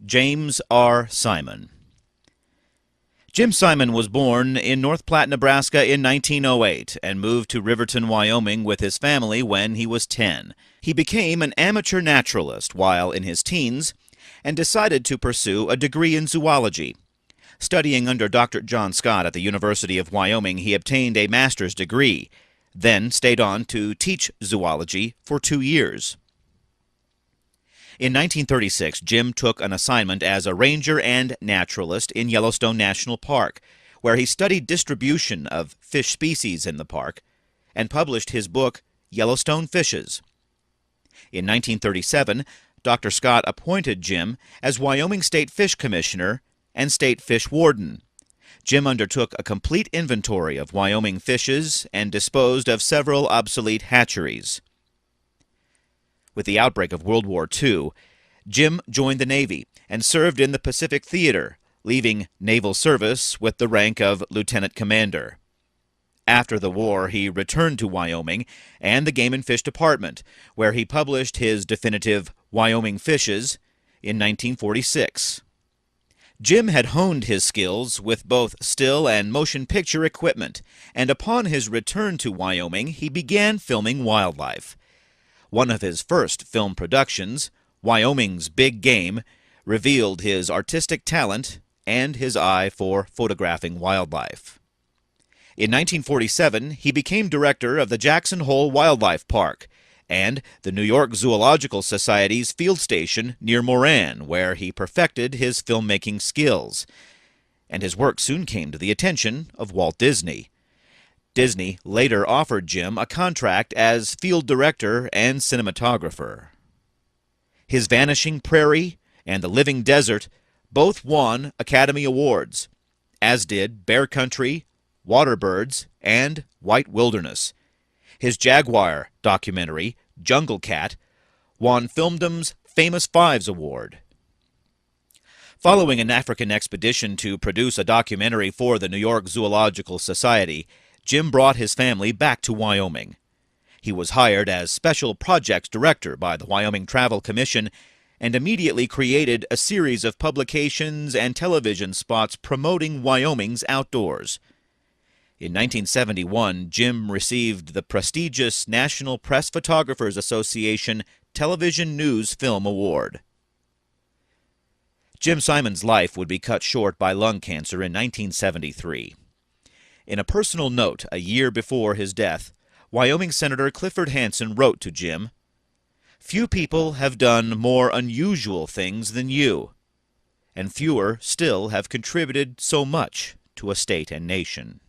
James R. Simon. Jim Simon was born in North Platte, Nebraska in 1908 and moved to Riverton, Wyoming with his family when he was 10. He became an amateur naturalist while in his teens and decided to pursue a degree in zoology. Studying under Dr. John Scott at the University of Wyoming, he obtained a master's degree, then stayed on to teach zoology for 2 years. In 1936, Jim took an assignment as a ranger and naturalist in Yellowstone National Park, where he studied distribution of fish species in the park and published his book, Yellowstone Fishes. In 1937, Dr. Scott appointed Jim as Wyoming State Fish Commissioner and State Fish Warden. Jim undertook a complete inventory of Wyoming fishes and disposed of several obsolete hatcheries. With the outbreak of World War II, Jim joined the Navy and served in the Pacific Theater, leaving naval service with the rank of lieutenant commander. After the war, he returned to Wyoming and the Game and Fish Department, where he published his definitive Wyoming Fishes in 1946. Jim had honed his skills with both still and motion picture equipment, and upon his return to Wyoming, he began filming wildlife. One of his first film productions, Wyoming's Big Game, revealed his artistic talent and his eye for photographing wildlife. In 1947, he became director of the Jackson Hole Wildlife Park and the New York Zoological Society's field station near Moran, where he perfected his filmmaking skills. And his work soon came to the attention of Walt Disney. Disney later offered Jim a contract as field director and cinematographer. His Vanishing Prairie and The Living Desert both won Academy Awards, as did Bear Country, Waterbirds, and White Wilderness. His Jaguar documentary, Jungle Cat, won Filmdom's Famous Fives Award. Following an African expedition to produce a documentary for the New York Zoological Society, Jim brought his family back to Wyoming. He was hired as Special Projects Director by the Wyoming Travel Commission and immediately created a series of publications and television spots promoting Wyoming's outdoors. In 1971, Jim received the prestigious National Press Photographers Association Television News Film Award. Jim Simon's life would be cut short by lung cancer in 1973. In a personal note a year before his death, Wyoming Senator Clifford Hansen wrote to Jim, "Few people have done more unusual things than you, and fewer still have contributed so much to a state and nation."